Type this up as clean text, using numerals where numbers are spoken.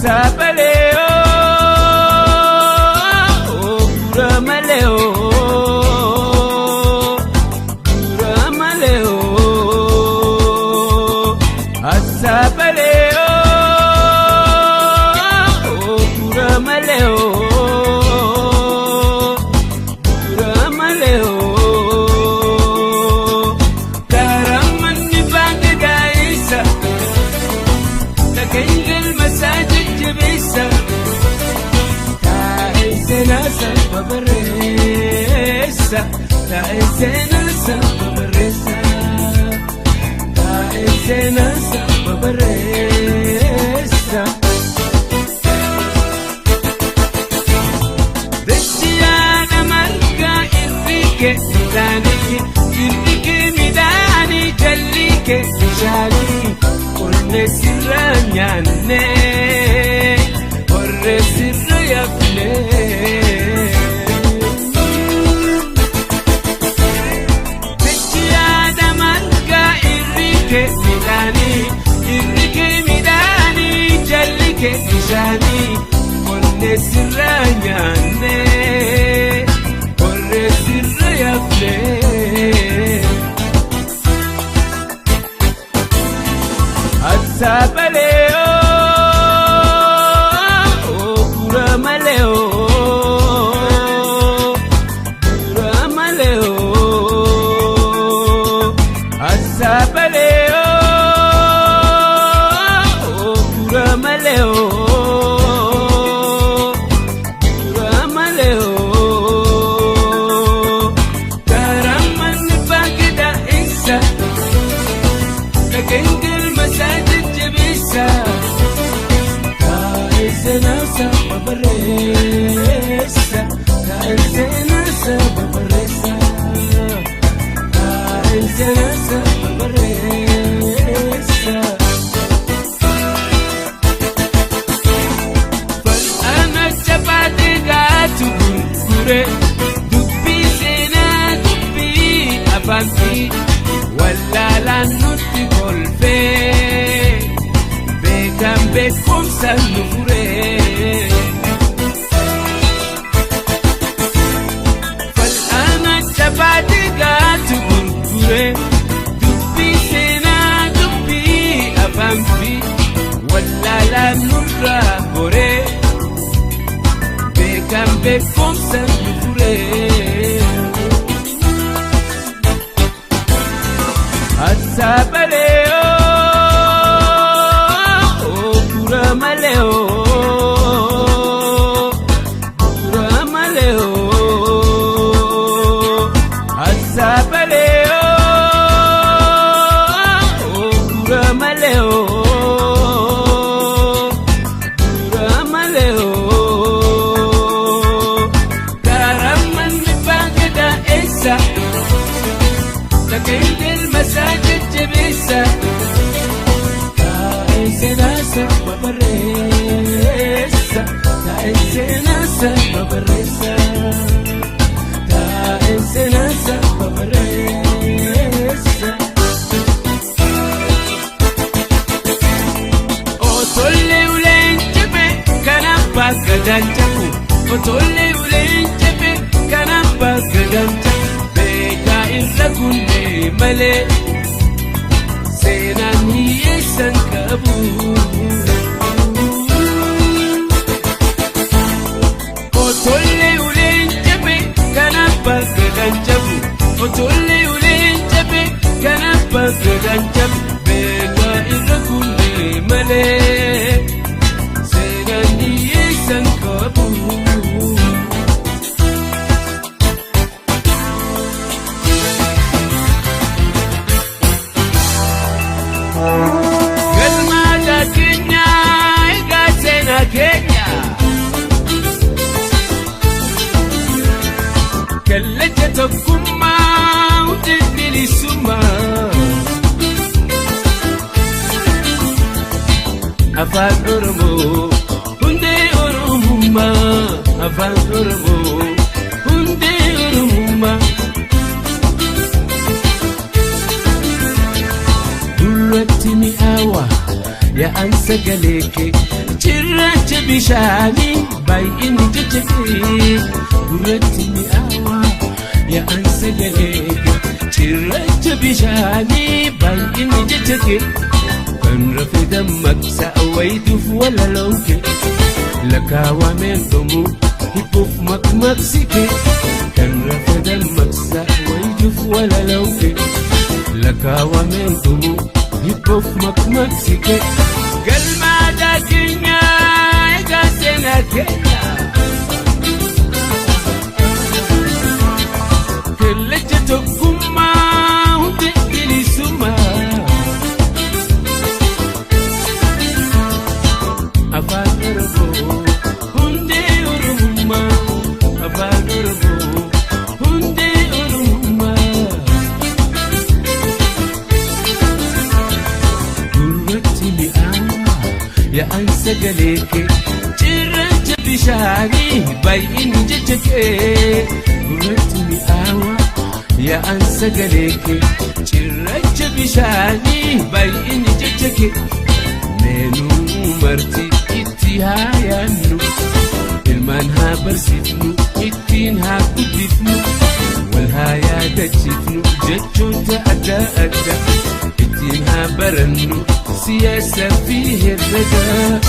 Asabaleo, Ramaleo, Ramaleo, Asabaleo, Ramaleo, Ramaleo, Karaman ni Bangladesh, Nakayil masajid jibisa, Taizena sa babaresa, Taizena sa babaresa, Taizena sa babaresa. Dachiyana marga irrike midani jallike shali. Orre sirra nyaanne, orre sirra yafne. Dachiyana marga irrike midani jallike shali. Orre sirra nyaanne, orre sirra yafne. Asabaleo, Ramaleo, Ramaleo, Asabaleo, Ramaleo, Ramaleo, Karaman Bagda Isa, Nakayil masajid jibisa, Taizena sa babaresa, Taizena sa babaresa, Taizena sa babaresa. Fal'ana chapati gatu gurgure, dubbi sena dubbi avanti, wallala nutti golfe, bekam bekum salure. Fal'ana chapati gatu gurgure, dubbi sena dubbi avanti, wallala nurra gore, bekam bekum salure. Asabaleo, Ramaleo, Ramaleo, Asabaleo, Ramaleo, Ramaleo, Karaman Bagda Esa, Nakayil masajid jibisa, Taizena sa babaresa, Taizena sa babaresa, Taizena sa babaresa. Otolle ulen jebe kanapa gadanjaku, Otolle ulen jebe kanapa gadanjaku. Beka irra kunne male, senani yesan kabu. Otolle ulen jebe kanapa gadanjaku, Otolle ulen jebe kanapa gadanjaku. Beka irra kunne male, senani yesan kabu. Galmada Kenya, Igatena Kenya, Kallaja Tokkumma, Udibilisuma, Afaan Oromoo, Hundee Oromummaa, Afaan Oromoo, Hundee Oromummaa. Duratti mi'aawa يا أنسى قليكي جرات بشاني باين جتكي قرتني أوا يا أنسى قليكي جرات بشاني باين جتكي كان رفي دمك سأويت ولا لونكي لك ومن دمو يبوف مكسيكي كان رفي دمك سأويت ولا لونكي لك ومن دمو يبوف مكسيكي قل ما داكينيا يقاسينا كينا كل جتكم ما وتقلي سما أفاقربو هندي أرمما أفاقربو هندي أرمما قرتني يا أنسى قليكي جرت بشاني باين جتكي قرتني يا أنسى قليكي جرت بشاني باين جتكي منو مرتي اتهايانو المانها برسفنو اتينها كدفنو والهايا دجفنو جتشو تأدى اتينها برنو سياسة فيه الرجاء